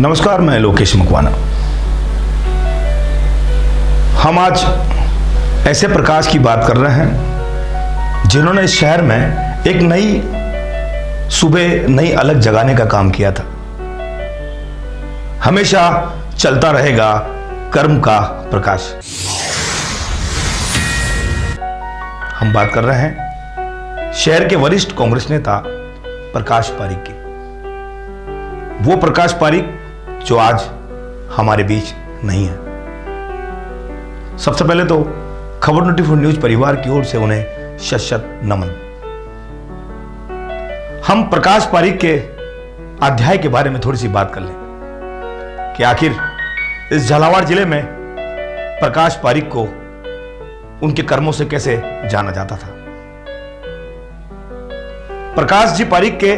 नमस्कार, मैं लोकेश मकवाना। हम आज ऐसे प्रकाश की बात कर रहे हैं जिन्होंने इस शहर में एक नई सुबह, नई अलग जगाने का काम किया था। हमेशा चलता रहेगा कर्म का प्रकाश। हम बात कर रहे हैं शहर के वरिष्ठ कांग्रेस नेता प्रकाश पारीक की। वो प्रकाश पारीक जो आज हमारे बीच नहीं है। सबसे पहले तो खबर 24 न्यूज परिवार की ओर से उन्हें शत शत नमन। हम प्रकाश पारीक के अध्याय के बारे में थोड़ी सी बात कर लें कि आखिर इस झालावाड़ जिले में प्रकाश पारीक को उनके कर्मों से कैसे जाना जाता था। प्रकाश जी पारीक के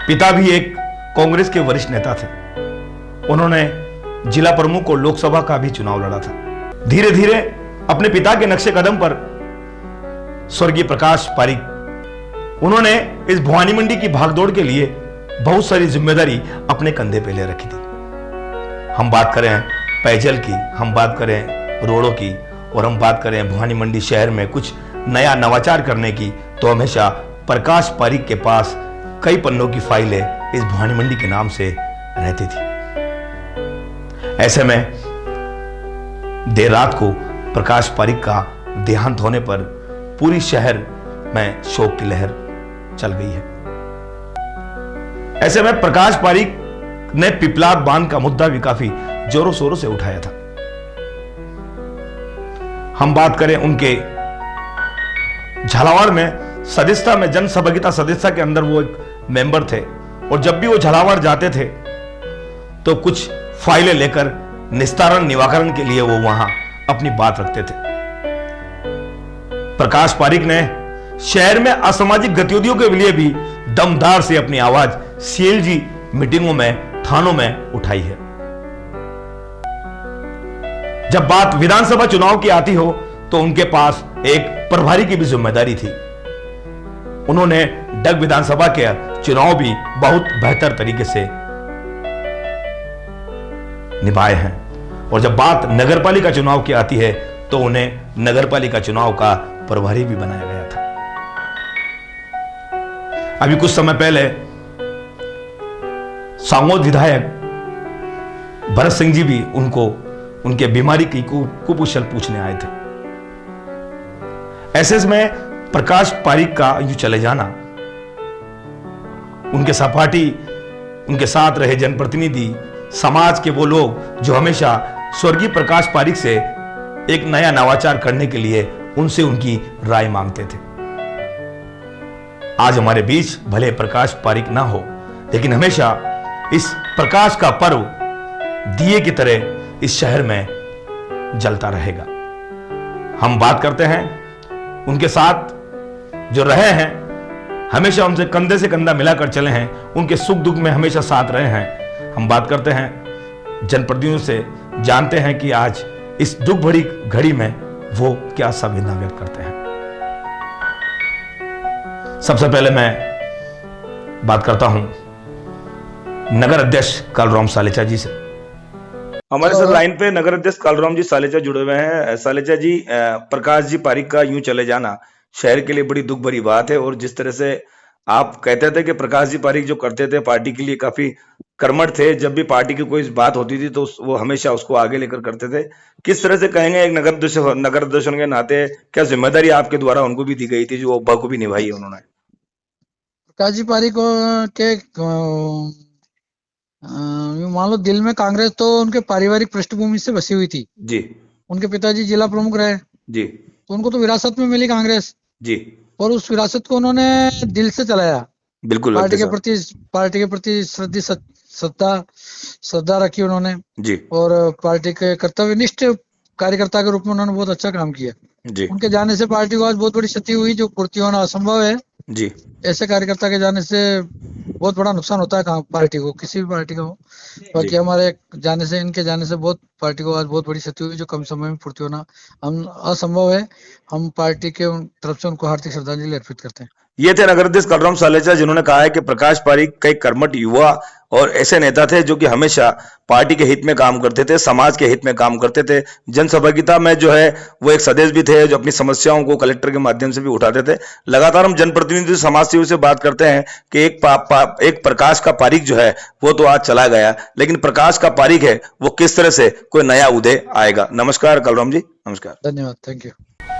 पिता भी एक कांग्रेस के वरिष्ठ नेता थे। उन्होंने जिला प्रमुख और लोकसभा का भी चुनाव लड़ा था। धीरे धीरे अपने पिता के नक्शे कदम पर स्वर्गीय प्रकाश पारीक उन्होंने इस भवानी मंडी की भागदौड़ के लिए बहुत सारी जिम्मेदारी अपने कंधे पे ले रखी थी। हम बात करें पेयजल की, हम बात करें रोडों की, और हम बात करें भवानी मंडी शहर में कुछ नया नवाचार करने की, तो हमेशा प्रकाश पारीक के पास कई पन्नों की फाइलें इस भवानी मंडी के नाम से रहती थी। ऐसे में देर रात को प्रकाश पारीक का देहांत होने पर पूरी शहर में शोक की लहर चल गई है। ऐसे में प्रकाश पारीक ने पिपलाद बांध का मुद्दा भी काफी जोरों शोरों से उठाया था। हम बात करें उनके झालावाड़ में सदस्यता में, जन सहभागिता सदस्यता के अंदर वो एक मेंबर थे, और जब भी वो झालावाड़ जाते थे तो कुछ फाइलें लेकर निस्तारण निवारण के लिए वो वहां अपनी बात रखते थे। प्रकाश पारीक ने शहर में असामाजिक गतिविधियों के लिए भी दमदार से अपनी आवाज सीएलजी मीटिंगों में, थानों में उठाई है। जब बात विधानसभा चुनाव की आती हो तो उनके पास एक प्रभारी की भी जिम्मेदारी थी। उन्होंने डग विधानसभा के चुनाव भी बहुत बेहतर तरीके से निभाए हैं, और जब बात नगरपालिका चुनाव की आती है तो उन्हें नगरपालिका चुनाव का प्रभारी भी बनाया गया था। अभी कुछ समय पहले सांगोद विधायक भरत सिंह जी भी उनको उनके बीमारी की कुशल पूछने आए थे। ऐसे में प्रकाश पारीक का यूं चले जाना, उनके सहपाठी, उनके साथ रहे जनप्रतिनिधि, समाज के वो लोग जो हमेशा स्वर्गीय प्रकाश पारीक से एक नया नवाचार करने के लिए उनसे उनकी राय मांगते थे। आज हमारे बीच भले प्रकाश पारीक ना हो, लेकिन हमेशा इस प्रकाश का पर्व दिए की तरह इस शहर में जलता रहेगा। हम बात करते हैं उनके साथ जो रहे हैं, हमेशा उनसे कंधे से कंधा मिलाकर चले हैं, उनके सुख दुख में हमेशा साथ रहे हैं। हम बात करते हैं जनप्रतिनिधियों से, जानते हैं कि आज इस दुख भरी घड़ी में वो क्या संवेदना व्यक्त करते हैं। सबसे पहले मैं बात करता हूं नगर अध्यक्ष कालूराम सालेचा जी से। हमारे साथ लाइन पे नगर अध्यक्ष कालूराम जी सालेचा जुड़े हुए हैं। सालेचा जी, प्रकाश जी पारीक का यूं चले जाना शहर के लिए बड़ी दुख भरी बात है, और जिस तरह से आप कहते थे कि प्रकाश जी पारीक जो करते थे पार्टी के लिए काफी कर्मठ थे, जब भी पार्टी की कोई बात होती थी तो वो हमेशा उसको आगे लेकर करते थे। किस तरह से कहेंगे एक नगर अध्यक्ष के नाते क्या जिम्मेदारी आपके द्वारा उनको भी दी गई थी जो वो बखूबी निभाई है उन्होंने? प्रकाश जी पारीक के मान लो दिल में कांग्रेस तो उनके पारिवारिक पृष्ठभूमि से बसी हुई थी जी। उनके पिताजी जिला प्रमुख रहे जी। तो उनको तो विरासत में मिली कांग्रेस जी। और उस विरासत को उन्होंने दिल से चलाया। बिल्कुल। पार्टी के प्रति श्रद्धा रखी उन्होंने जी। और पार्टी के कर्तव्यनिष्ठ कार्यकर्ता के रूप में उन्होंने बहुत अच्छा काम किया जी। उनके जाने से पार्टी को आज बहुत बड़ी क्षति हुई जो पूर्ति होना असंभव है जी। ऐसे कार्यकर्ता के जाने से बहुत बड़ा नुकसान होता है पार्टी को, किसी भी पार्टी का हो। बाकी हमारे जाने से, इनके जाने से बहुत पार्टी को आज बहुत बड़ी क्षति हुई जो कम समय में पूर्ति होना हम असंभव है। हम पार्टी के तरफ से उनको हार्दिक श्रद्धांजलि अर्पित करते हैं। ये थे नगराध्यक्ष कलराम सालेचा, जिन्होंने कहा है कि प्रकाश पारिक कई कर्मठ युवा और ऐसे नेता थे जो कि हमेशा पार्टी के हित में काम करते थे, समाज के हित में काम करते थे। जनसहभागिता में जो है वो एक सदैव भी थे, जो अपनी समस्याओं को कलेक्टर के माध्यम से भी उठाते थे। लगातार हम जनप्रतिनिधि समाज सेवी से बात करते हैं कि एक प्रकाश का पारिक जो है वो तो आज चला गया, लेकिन प्रकाश का पारिक है वो किस तरह से कोई नया उदय आएगा। नमस्कार कलराम जी। नमस्कार। धन्यवाद, थैंक यू।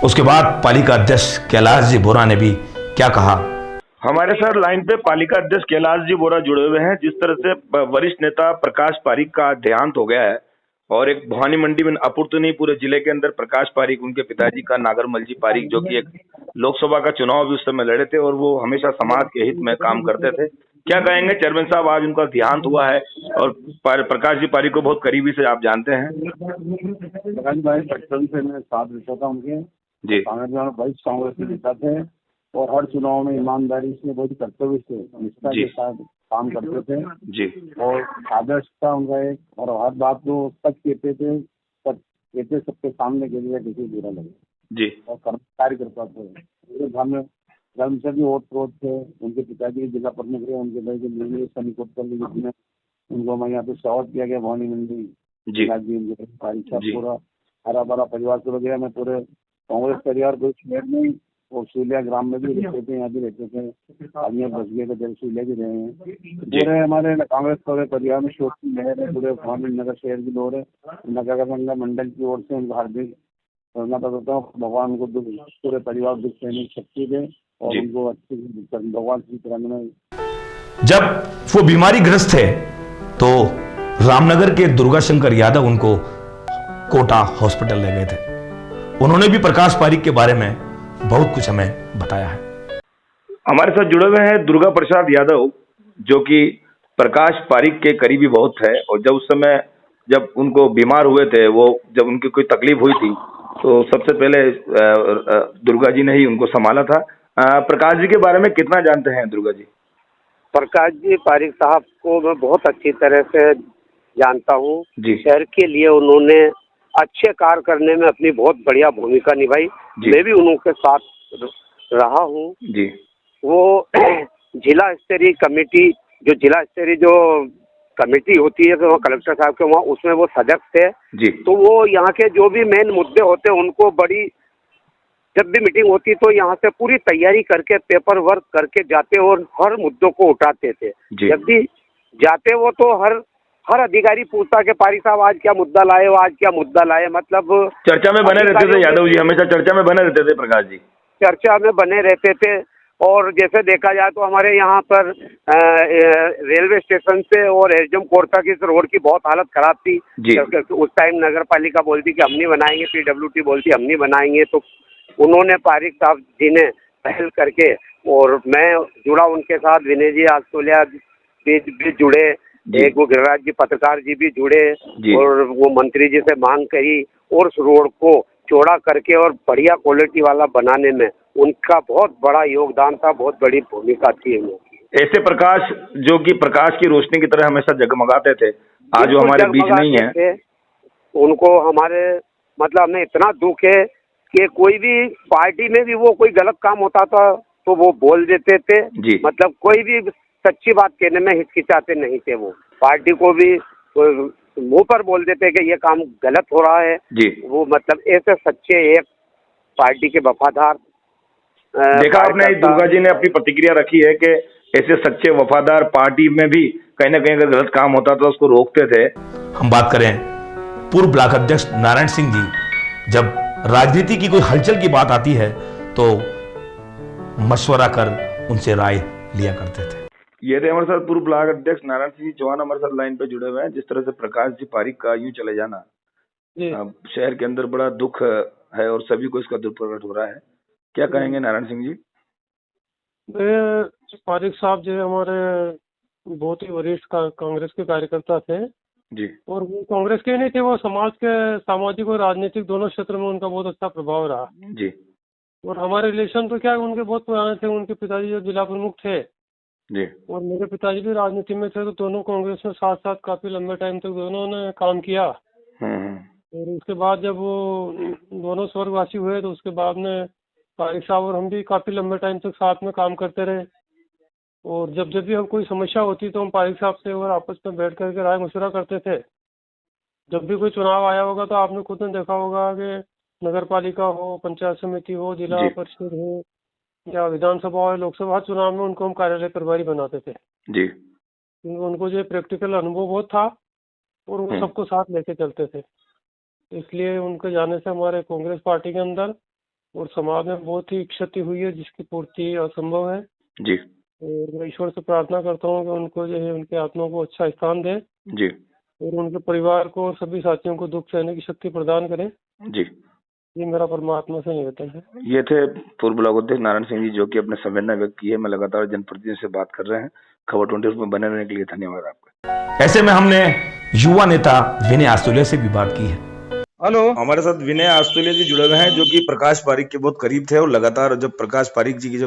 उसके बाद पालिका अध्यक्ष कैलाश जी बोरा ने भी क्या कहा। हमारे सर लाइन पे पालिका अध्यक्ष कैलाश जी बोरा जुड़े हुए हैं। जिस तरह से वरिष्ठ नेता प्रकाश पारिक का देहांत हो गया है और एक भवानी मंडी में अपूर्त नहीं पूरे जिले के अंदर प्रकाश पारिक, उनके पिताजी का नागरमल जी पारिक, जो कि एक लोकसभा का चुनाव भी उस समय लड़े थे और वो हमेशा समाज के हित में काम करते थे। क्या कहेंगे चेयरमैन साहब, आज उनका देहांत हुआ है और प्रकाश जी पारिक को बहुत करीबी से आप जानते हैं। प्रकाश भाई बचपन से मैं साथ रहता था उनके जी। वरिष्ठ कांग्रेस के नेता थे और हर चुनाव में ईमानदारी से, बहुत कर्तव्य से, निष्ठा के साथ काम करते थे जी। और आदर्श था उनका एक, और हर बात को सच कहते थे, सच कहते सबके सामने के लिए किसी बुरा लगे जी। और कार्य करता थे। धर्म से भी ओत प्रोत थे। उनके पिताजी जिला प्रमुख रहे, उनके भाई के निर्णय सनिकोत्तर में उनको मैं यहाँ पे स्वागत किया गया भवानी मंडी जी। पूरा हरा भरा परिवार से वगैरह में पूरे कांग्रेस परिवार को शहर में और सूलिया ग्राम में भी रहते थे, यहाँ भी रहते थे। आदमी बस गए तो जल सूलिया भी रहे हैं। पूरे हमारे कांग्रेस परिवार में शोक की लहर है। पूरे भवानी नगर शहर की लोग है। नगर मंडल की ओर से उनको हार्दिक धन्यवाद देता हूँ। भगवान उनको पूरे परिवार दुख सहने की शक्ति दे और उनको अच्छी भगवान की तरह। जब वो बीमारी ग्रस्त थे तो रामनगर के दुर्गा शंकर यादव उनको कोटा हॉस्पिटल ले गए थे। उन्होंने भी प्रकाश पारिक के बारे में बहुत कुछ हमें बताया है। हमारे साथ जुड़े हुए हैं दुर्गा प्रसाद यादव, जो कि प्रकाश पारिक के करीबी बहुत है और जब उस समय जब उनको बीमार हुए थे, वो जब उनकी कोई तकलीफ हुई थी तो सबसे पहले दुर्गा जी ने ही उनको संभाला था। प्रकाश जी के बारे में कितना जानते हैं दुर्गा जी? प्रकाश जी पारिक साहब को मैं बहुत अच्छी तरह से जानता हूँ। शहर के लिए उन्होंने अच्छे कार्य करने में अपनी बहुत बढ़िया भूमिका निभाई। मैं भी उनके साथ रहा हूँ जी। वो जिला स्तरीय कमेटी, जो जिला स्तरीय जो कमेटी होती है तो कलेक्टर साहब के वहाँ, उसमें वो सदस्य थे जी। तो वो यहाँ के जो भी मेन मुद्दे होते उनको बड़ी, जब भी मीटिंग होती तो यहाँ से पूरी तैयारी करके पेपर वर्क करके जाते और हर मुद्दों को उठाते थे। जब भी जाते वो तो हर अधिकारी पूछता कि पारिक साहब आज क्या मुद्दा लाए हो, आज क्या मुद्दा लाए, मतलब चर्चा में बने रहते थे। यादव जी हमेशा चर्चा में बने रहते थे। प्रकाश जी चर्चा में बने रहते थे। और जैसे देखा जाए तो हमारे यहाँ पर रेलवे स्टेशन से और एचएम कोर्ट तक इस रोड की बहुत हालत खराब थी। उस टाइम नगर पालिका बोलती कि हम नहीं बनाएंगे, पीडब्ल्यूडी बोलती हम नहीं बनाएंगे, तो उन्होंने पारिक साहब जी ने पहल करके, और मैं जुड़ा उनके साथ, विनय जी आसोलिया भी जुड़े, एक वो गिरिराज जी पत्रकार जी भी जुड़े और वो मंत्री जी से मांग करी और उस रोड को चौड़ा करके और बढ़िया क्वालिटी वाला बनाने में उनका बहुत बड़ा योगदान था, बहुत बड़ी भूमिका थी। ऐसे प्रकाश जो कि प्रकाश की रोशनी की तरह हमेशा जगमगाते थे, आज वो हमारे बीच नहीं है। उनको हमारे मतलब हमें इतना दुख है कि कोई भी पार्टी में भी वो कोई गलत काम होता था तो वो बोल देते थे। मतलब कोई भी सच्ची बात कहने में हिचकिचाते नहीं थे। वो पार्टी को भी मुंह पर बोल देते कि ये काम गलत हो रहा है जी। वो मतलब ऐसे सच्चे एक पार्टी के वफादार। देखा आपने, दुर्गा जी ने अपनी प्रतिक्रिया रखी है कि ऐसे सच्चे वफादार पार्टी में भी कहीं ना कहीं अगर गलत काम होता तो उसको रोकते थे। हम बात करें पूर्व ब्लॉक अध्यक्ष नारायण सिंह जी, जब राजनीति की कोई हलचल की बात आती है तो मशवरा कर उनसे राय लिया करते थे। ये थे हमारे साथ पूर्व ब्लॉक अध्यक्ष नारायण सिंह चौहान हमारे साथ लाइन पे जुड़े हुए हैं। जिस तरह से प्रकाश जी पारिक का यूं चले जाना शहर के अंदर बड़ा दुख है और सभी को इसका दुख प्रकट हो रहा है, क्या कहेंगे नारायण सिंह जी? पारिक साहब जो हमारे बहुत ही वरिष्ठ कांग्रेस के कार्यकर्ता थे जी। और वो कांग्रेस के नहीं थे, वो समाज के सामाजिक और राजनीतिक दोनों क्षेत्र में उनका बहुत अच्छा प्रभाव रहा जी। और हमारे रिलेशन तो क्या उनके बहुत पुराने थे। उनके पिताजी जो जिला प्रमुख थे जी और मेरे पिताजी भी राजनीति में थे, तो दोनों कांग्रेस में साथ साथ काफी लंबे टाइम तक दोनों ने काम किया। और उसके बाद जब वो दोनों स्वर्गवासी हुए तो उसके बाद में पारिक साहब और हम भी काफी लंबे टाइम तक साथ में काम करते रहे। और जब जब भी हम कोई समस्या होती तो हम पारिक साहब से और आपस में बैठ करके राय मशवरा करते थे। जब भी कोई चुनाव आया होगा तो आपने खुद ने देखा होगा कि नगर पालिका हो, पंचायत समिति हो, जिला परिषद हो या विधानसभा हो, लोकसभा चुनाव में उनको हम कार्यालय प्रभारी बनाते थे जी। क्योंकि उनको जो प्रैक्टिकल अनुभव बहुत था और वो सबको साथ लेके चलते थे। इसलिए उनके जाने से हमारे कांग्रेस पार्टी के अंदर और समाज में बहुत ही क्षति हुई है जिसकी पूर्ति असंभव है जी। और मैं ईश्वर से प्रार्थना करता हूँ कि उनको जो है उनके आत्मा को अच्छा स्थान दे जी। और उनके परिवार को और सभी साथियों को दुख सहने की शक्ति प्रदान करें। जी। ये मेरा परमात्मा से निवेदन है। ये थे पूर्व ब्लॉक अध्यक्ष नारायण सिंह जी, जो कि अपने संवेदना व्यक्त की है। मैं लगातार जनप्रतिनिधियों से बात कर रहे हैं। खबर 24 में बने रहने के लिए धन्यवाद आपका। ऐसे में हमने युवा नेता विनय आस्तोलिया से भी बात की है। हेलो, हमारे साथ विनय आस्तोलिया जी जुड़े हुए हैं, जो कि प्रकाश पारिक के बहुत करीब थे और लगातार जब प्रकाश पारिक जी की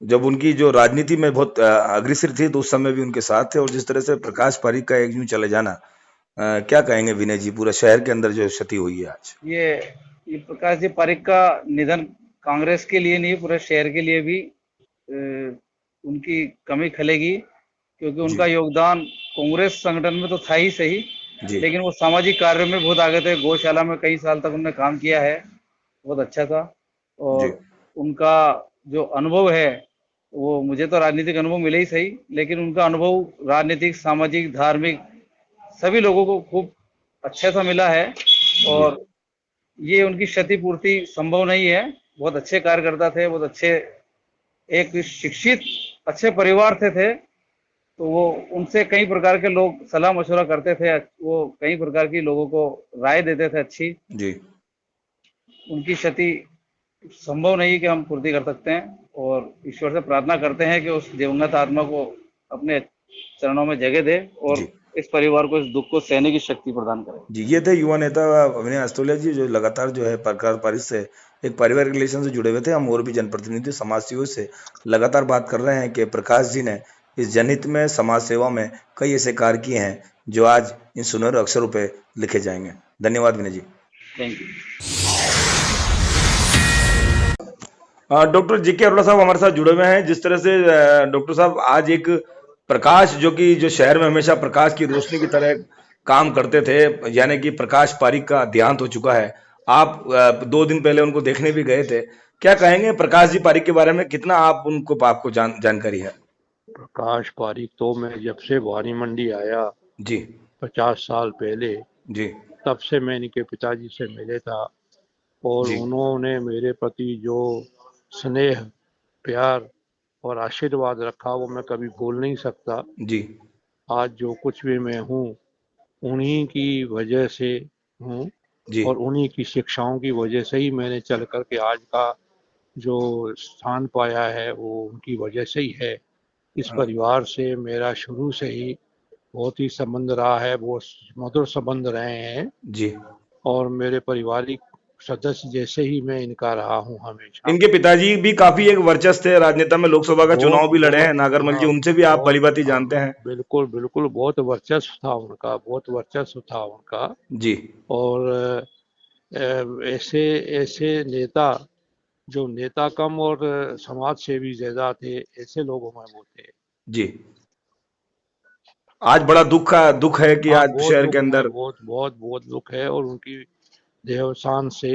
जब उनकी जो राजनीति में बहुत अग्रसर थी तो उस समय भी उनके साथ थे। और जिस तरह से प्रकाश पारिक का एक यूं चले जाना, क्या कहेंगे विनय जी, पूरा शहर के अंदर जो क्षति हुई है आज? ये प्रकाश जी पारिक का निधन कांग्रेस के लिए नहीं, पूरे शहर के लिए भी उनकी कमी खलेगी, क्योंकि उनका योगदान कांग्रेस संगठन में तो था ही सही, लेकिन वो सामाजिक कार्य में बहुत आगे थे। गौशाला में कई साल तक उन्होंने काम किया है, बहुत अच्छा था। और उनका जो अनुभव है, वो मुझे तो राजनीतिक अनुभव मिले ही सही, लेकिन उनका अनुभव राजनीतिक, सामाजिक, धार्मिक सभी लोगों को खूब अच्छा सा मिला है। और ये उनकी क्षतिपूर्ति संभव नहीं है। बहुत अच्छे कार्यकर्ता थे, बहुत अच्छे, एक शिक्षित अच्छे परिवार से थे, तो वो उनसे कई प्रकार के लोग सलाह मशवरा करते थे, वो कई प्रकार की लोगों को राय देते थे अच्छी जी। उनकी क्षति संभव नहीं कि हम पूर्ति कर सकते हैं, और ईश्वर से प्रार्थना करते हैं कि उस दिवंगत आत्मा को अपने चरणों में जगह दे और इस परिवार को इस दुख को सहने की शक्ति प्रदान करे। जी, ये थे युवा नेता विनय आस्तोलिया जी, जो लगातार जो है प्रकाश पारिक से एक पारिवारिक रिलेशन से जुड़े हुए थे। हम और भी जनप्रतिनिधि, समाज सेवियों से लगातार बात कर रहे हैं कि प्रकाश जी ने इस जनहित में, समाज सेवा में कई ऐसे कार्य किए हैं जो आज इन सुनहरे अक्षरों पे लिखे जाएंगे। धन्यवाद Vinay ji. Thank you. Doctor JK Arora साहब हमारे साथ जुड़े हुए हैं। जिस तरह से डॉक्टर साहब, आज एक प्रकाश जो शहर में हमेशा प्रकाश की रोशनी की तरह काम करते थे, यानी कि प्रकाश पारिक का देहांत हो चुका है। आप 2 दिन पहले उनको देखने भी गए थे। क्या कहेंगे प्रकाश जी पारिक के बारे में, कितना आपको जानकारी है? प्रकाश पारिक तो मैं जब से वानी मंडी आया जी 50 साल पहले, जी, तब से मैं इनके पिताजी से मिले था और उन्होंने मेरे प्रति जो स्नेह, प्यार और आशीर्वाद रखा वो मैं कभी भूल नहीं सकता जी। आज जो कुछ भी मैं हूँ उन्हीं की वजह से हूँ और उन्हीं की शिक्षाओं की वजह से ही मैंने चल कर के आज का जो स्थान पाया है वो उनकी वजह से ही है। इस परिवार से मेरा शुरू से ही बहुत ही संबंध रहा है, बहुत मधुर संबंध रहे हैं जी। और मेरे पारिवारिक सदस्य जैसे ही मैं इनका रहा हूँ हमेशा। इनके पिताजी भी काफी एक वर्चस्व थे राजनेता में, लोकसभा का चुनाव भी लड़े हैं, नागरमल जी, उनसे भी आप भलीभांति जानते हैं। बिल्कुल बिल्कुल, बहुत वर्चस्व था उनका, बहुत वर्चस्व था उनका जी। और ऐसे नेता जो नेता कम और समाज सेवी ज्यादा थे, ऐसे लोगों में वो थे। जी। आज बड़ा दुख है कि आज शहर के अंदर बहुत दुख है और उनकी देहावसान से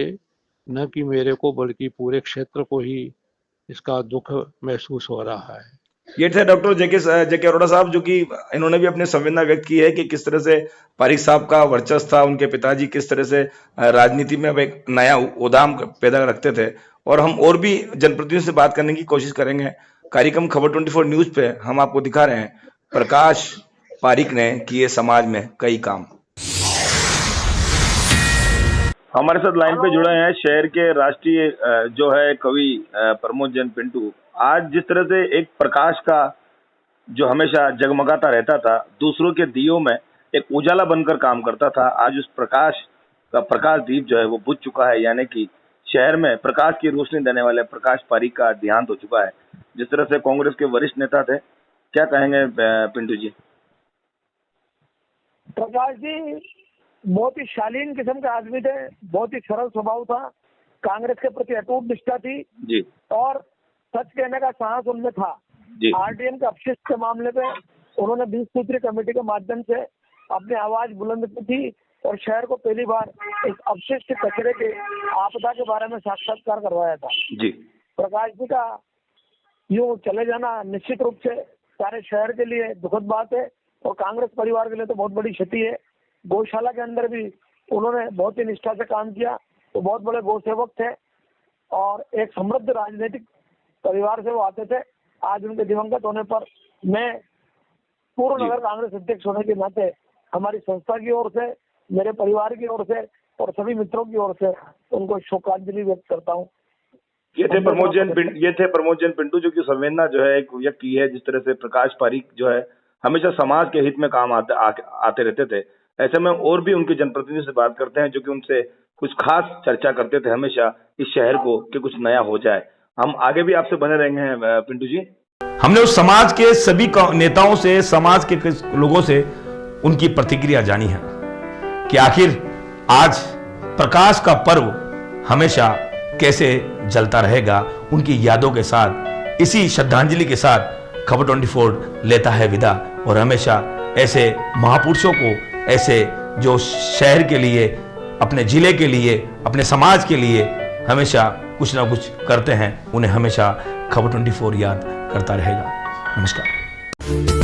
न कि मेरे को बल्कि पूरे क्षेत्र को ही इसका दुख महसूस हो रहा है। ये थे डॉक्टर जेके अरोड़ा साहब, जो कि इन्होंने भी अपनी संवेदना व्यक्त की है कि किस तरह से पारिक साहब का वर्चस्व था, उनके पिताजी किस तरह से राजनीति में एक नया उद्दाम पैदा रखते थे। और हम और भी जनप्रतिनिधियों से बात करने की कोशिश करेंगे। कार्यक्रम खबर 24 न्यूज पे हम आपको दिखा रहे हैं प्रकाश पारिक ने किए समाज में कई काम। हमारे साथ लाइन पे जुड़े हैं शहर के राष्ट्रीय जो है कवि प्रमोद जैन पिंटू। आज जिस तरह से एक प्रकाश का जो हमेशा जगमगाता रहता था, दूसरों के दियों में एक उजाला बनकर काम करता था, आज उस प्रकाश का प्रकाश दीप जो है वो बुझ चुका है। यानी कि शहर में प्रकाश की रोशनी देने वाले प्रकाश पारिक का देहांत हो चुका है। जिस तरह से कांग्रेस के वरिष्ठ नेता थे, क्या कहेंगे पिंटू जी? प्रकाश जी बहुत ही शालीन किस्म के आदमी थे, बहुत ही सरल स्वभाव था, कांग्रेस के प्रति अटूट निष्ठा थी जी और सच कहने का साहस उनमें था। जी आरडीएम के अपशिष्ट के मामले पे उन्होंने 20 सूत्रीय कमेटी के माध्यम से अपनी आवाज बुलंद की थी और शहर को पहली बार इस अपशिष्ट कचरे के आपदा के बारे में साक्षात्कार करवाया था। जी प्रकाश जी का यूं चले जाना निश्चित रूप से सारे शहर के लिए दुखद बात है और कांग्रेस परिवार के लिए तो बहुत बड़ी क्षति है। गौशाला के अंदर भी उन्होंने बहुत ही निष्ठा से काम किया, तो बहुत बड़े गौ सेवक थे और एक समृद्ध राजनीतिक परिवार से वो आते थे। आज उनके दिवंगत होने पर मैं पूर्व नगर कांग्रेस अध्यक्ष होने के नाते हमारी संस्था की ओर से, मेरे परिवार की ओर से और सभी मित्रों की ओर से उनको शोकांजलि व्यक्त करता हूँ। ये थे प्रमोद जैन पिंटू, जो कि संवेदना जो है एक व्यक्ति है। जिस तरह से प्रकाश पारिक जो है हमेशा समाज के हित में काम आते रहते थे, ऐसे में और भी उनके जनप्रतिनिधि से बात करते हैं जो कि उनसे कुछ खास चर्चा करते थे हमेशा इस शहर को कि कुछ नया हो जाए। हम आगे भी आपसे बने रहेंगे हैं पिंटू जी। हमने उस समाज के सभी नेताओं से, समाज के लोगों से उनकी प्रतिक्रिया जानी है कि आखिर आज प्रकाश का पर्व हमेशा कैसे जलता रहेगा। उनकी यादों के साथ, इसी श्रद्धांजलि के साथ खबर 24 लेता है विदा और हमेशा ऐसे महापुरुषों को, ऐसे जो शहर के लिए, अपने जिले के लिए, अपने समाज के लिए हमेशा कुछ ना कुछ करते हैं, उन्हें हमेशा खबर 24 याद करता रहेगा। नमस्कार।